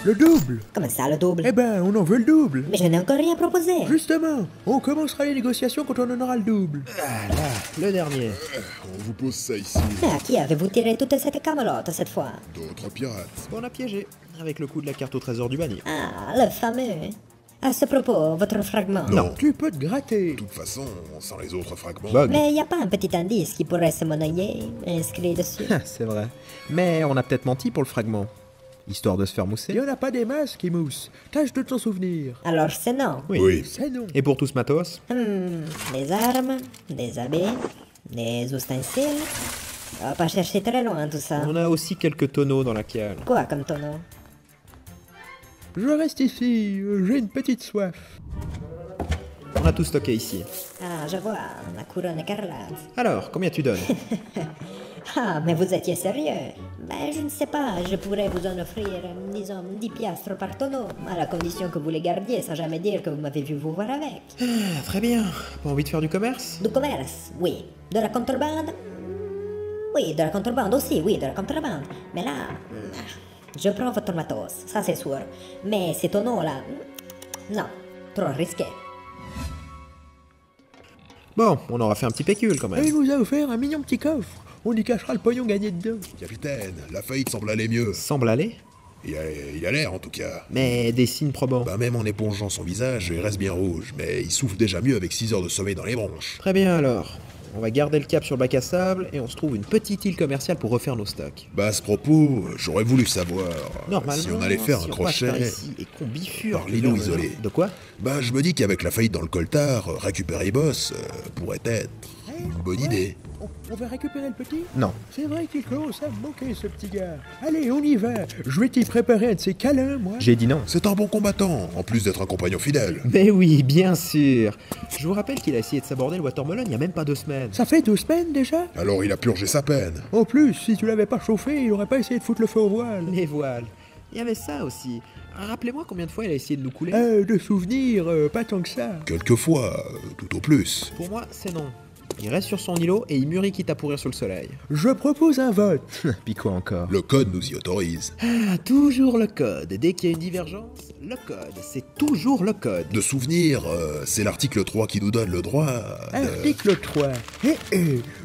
Le double. Comment ça, le double? Eh ben, on en veut le double. Mais je n'ai encore rien proposé. Justement, on commencera les négociations quand on en aura le double. Ah là, le dernier. On vous pose ça ici. Mais à qui avez-vous tiré toute cette camelote cette fois? D'autres pirates. On a piégé, avec le coup de la carte au trésor du banni. Ah, le fameux. À ce propos, votre fragment. Non. Tu peux te gratter. De toute façon, sans les autres fragments... Bug. Mais y a pas un petit indice qui pourrait se monnayer inscrit dessus? C'est vrai. Mais on a peut-être menti pour le fragment. Histoire de se faire Il mousser. y en a pas des masses qui moussent. Tâche de t'en souvenir. Alors c'est non. Oui. C'est non. Et pour tout ce matos? Des armes, des habits, des ustensiles. On va pas chercher très loin tout ça. On a aussi quelques tonneaux dans la cale. Quoi comme tonneau? Je reste ici, j'ai une petite soif. On a tout stocké ici. Ah, je vois, la couronne écarlate. Alors, combien tu donnes? Ah, mais vous étiez sérieux? Ben, je ne sais pas, je pourrais vous en offrir, disons, 10 piastres par tonneau, à la condition que vous les gardiez sans jamais dire que vous m'avez vu vous voir avec. Ah, très bien. Pas envie de faire du commerce? Du commerce, oui. De la contrebande? Oui, de la contrebande aussi, oui, de la contrebande. Mais là, je prends votre matos, ça c'est sûr. Mais ces tonneaux-là, non, trop risqué. Bon, on aura fait un petit pécule quand Et même. il nous a offert un mignon petit coffre. On y cachera le pognon gagné dedans. Capitaine, la faillite semble aller mieux. Semble aller. Il a l'air, en tout cas. Mais des signes probants. Bah, même en épongeant son visage, il reste bien rouge, mais il souffle déjà mieux avec 6 heures de sommeil dans les bronches. Très bien alors. On va garder le cap sur le bac à sable et on se trouve une petite île commerciale pour refaire nos stocks. Bah, à ce propos, j'aurais voulu savoir Normalement, si on allait faire un si on passe par crochet. ici et qu'on bifurque par l'îlot vers le- isolé. De quoi? Bah, je me dis qu'avec la faillite dans le coltard, récupérer Boss pourrait être une bonne idée. On va récupérer le petit? Non. C'est vrai qu'il commence à me manquer ce petit gars. Allez, on y va. Je vais t'y préparer un de ces câlins, moi. J'ai dit non. C'est un bon combattant, en plus d'être un compagnon fidèle. Mais oui, bien sûr. Je vous rappelle qu'il a essayé de s'aborder le watermelon il y a même pas 2 semaines. Ça fait 2 semaines déjà? Alors il a purgé sa peine. En plus, si tu l'avais pas chauffé, il aurait pas essayé de foutre le feu au voile. Les voiles. Il y avait ça aussi. Rappelez-moi combien de fois il a essayé de nous couler. De souvenirs, pas tant que ça. Quelquefois, tout au plus. Pour moi, c'est non. Il reste sur son îlot et il mûrit quitte à pourrir sur le soleil. Je propose un vote. Puis quoi encore? Le code nous y autorise. Ah, toujours le code. Dès qu'il y a une divergence, le code. C'est toujours le code. De souvenir, c'est l'article 3 qui nous donne le droit de... Article 3.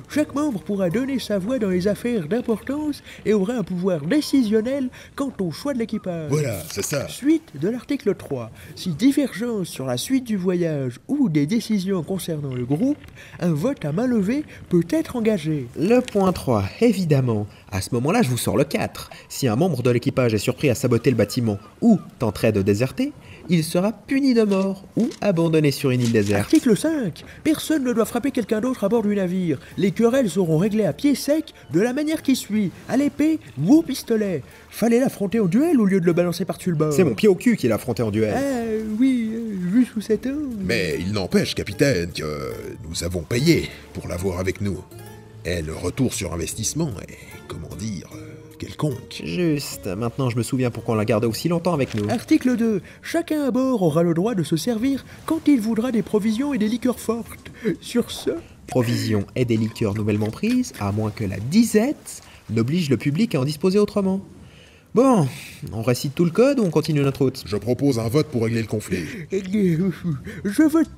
Chaque membre pourra donner sa voix dans les affaires d'importance et aura un pouvoir décisionnel quant au choix de l'équipage. Voilà, c'est ça. Suite de l'article 3. Si divergence sur la suite du voyage ou des décisions concernant le groupe, un vote à main levée peut être engagé. Le point 3, évidemment. À ce moment-là, je vous sors le 4. Si un membre de l'équipage est surpris à saboter le bâtiment ou tenterait de déserter, il sera puni de mort ou abandonné sur une île déserte. Article 5. Personne ne doit frapper quelqu'un d'autre à bord du navire. Les querelles seront réglées à pied sec de la manière qui suit, à l'épée ou au pistolet. Fallait l'affronter en duel au lieu de le balancer par-dessus le bord. C'est mon pied au cul qui l'a affronté en duel. Ah oui, vu sous cet angle. Mais il n'empêche, capitaine, que nous avons payé pour l'avoir avec nous. Et le retour sur investissement est, comment dire, quelconque. Juste, maintenant je me souviens pourquoi on l'a gardé aussi longtemps avec nous. Article 2. Chacun à bord aura le droit de se servir quand il voudra des provisions et des liqueurs fortes. Sur ce, Provisions et des liqueurs nouvellement prises, à moins que la disette n'oblige le public à en disposer autrement. Bon, on récite tout le code ou on continue notre route? Je propose un vote pour régler le conflit. je vote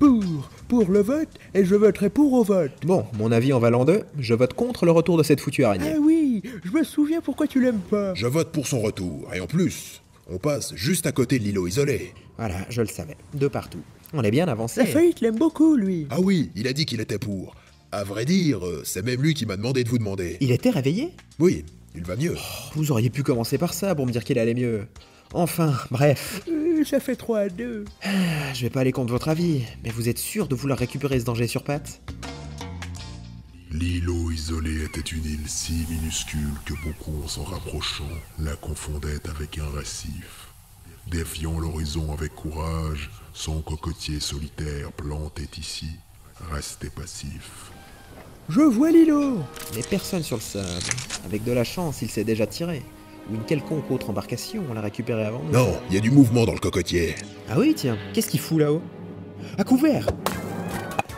pour le vote et je voterai pour au vote. Bon, mon avis en valant 2, je vote contre le retour de cette foutue araignée. Ah oui, je me souviens pourquoi tu l'aimes pas. Je vote pour son retour. Et en plus, on passe juste à côté de l'îlot isolé. Voilà, je le savais. De partout. On est bien avancé. La faillite l'aime beaucoup, lui. Ah oui, il a dit qu'il était pour. À vrai dire, c'est même lui qui m'a demandé de vous demander. Il était réveillé? Oui, il va mieux. Vous auriez pu commencer par ça pour me dire qu'il allait mieux. Enfin, bref. Ça fait 3-2. Je vais pas aller contre votre avis, mais vous êtes sûr de vouloir récupérer ce danger sur pattes? L'îlot isolé était une île si minuscule que beaucoup, en s'en rapprochant, la confondaient avec un récif. Défiant l'horizon avec courage, son cocotier solitaire planté ici restait passif. Je vois l'îlot. Mais personne sur le sable. Avec de la chance, il s'est déjà tiré. Ou une quelconque autre embarcation, on l'a récupéré avant nous. Non, il y a du mouvement dans le cocotier. Ah oui, tiens, qu'est-ce qu'il fout là-haut? À couvert!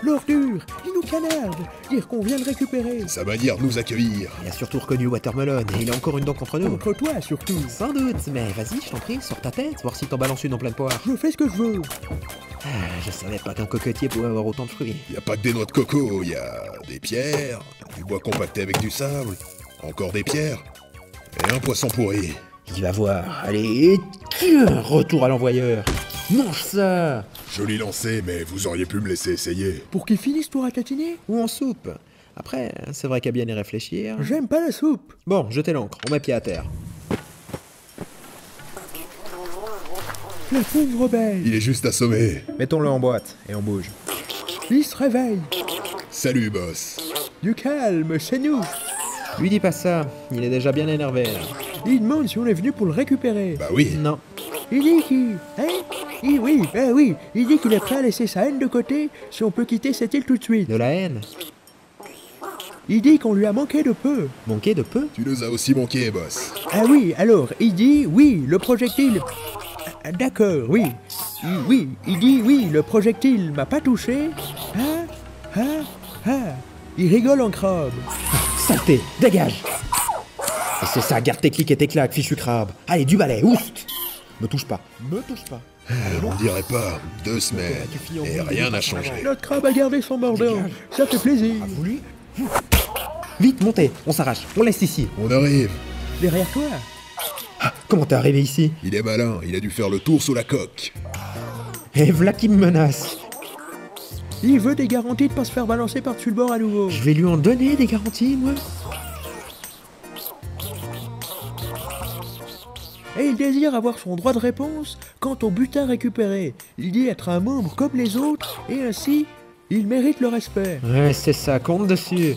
L'ordure, il nous canarde, dire qu'on vient le récupérer. Sa manière de nous accueillir. Il a surtout reconnu Watermelon et il a encore une dent contre nous. Contre toi surtout. Sans doute, mais vas-y, je t'en prie, sors ta tête, voir si t'en balances une en pleine poire. Je fais ce que je veux. Ah, je savais pas qu'un cocotier pouvait avoir autant de fruits. Y a pas que des noix de coco, y a des pierres, du bois compacté avec du sable, encore des pierres, et un poisson pourri. Il va voir. Allez, tiens, retour à l'envoyeur. Mange ça. Joli lancé, mais vous auriez pu me laisser essayer. Pour qu'il finisse tout ratatiner. Ou en soupe. Après, c'est vrai qu'à bien y réfléchir... J'aime pas la soupe. Bon, jetez l'encre, on met pied à terre. La pauvre belle. Il est juste assommé. Mettons-le en boîte et on bouge. Il se réveille. Salut, boss. Du calme, c'est nous. Lui dis pas ça, il est déjà bien énervé. Il demande si on est venu pour le récupérer. Bah oui. Non. Il dit qu'il... Hein oui. Il dit qu'il est prêt à laisser sa haine de côté si on peut quitter cette île tout de suite. De la haine. Il dit qu'on lui a manqué de peu. Manqué de peu. Tu nous as aussi manqué, boss. Ah oui, alors, il dit oui, le projectile... D'accord, oui. Il dit oui, le projectile m'a pas touché. Il rigole en crabe. Saleté, dégage. Et c'est ça, garde tes clics et tes claques, fichu crabe. Allez, du balai, oust. Me touche pas. On dirait pas. 2 semaines. Et rien n'a changé. Notre crabe a gardé son mordant. Ça fait plaisir. Vite, montez, on s'arrache, on laisse ici. On arrive. Derrière toi. Comment t'es arrivé ici? Il est malin, il a dû faire le tour sous la coque. Et v'là qui me menace. Il veut des garanties de pas se faire balancer par-dessus le bord à nouveau. Je vais lui en donner des garanties, moi. Et il désire avoir son droit de réponse quant au butin récupéré. Il dit être un membre comme les autres, et ainsi, il mérite le respect. Ouais, c'est ça, compte dessus.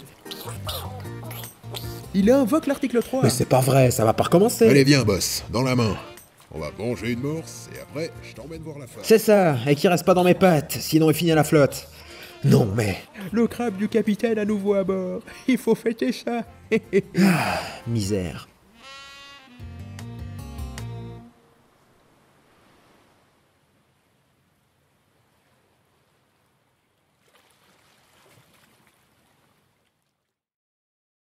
Il invoque l'article 3. Mais c'est pas vrai, ça va pas recommencer. Allez, viens, boss, dans la main. On va manger une morse, et après, je t'emmène voir la femme. C'est ça, et qui reste pas dans mes pattes, sinon il finit à la flotte. Non, mais... Le crabe du capitaine à nouveau à bord. Il faut fêter ça. Misère.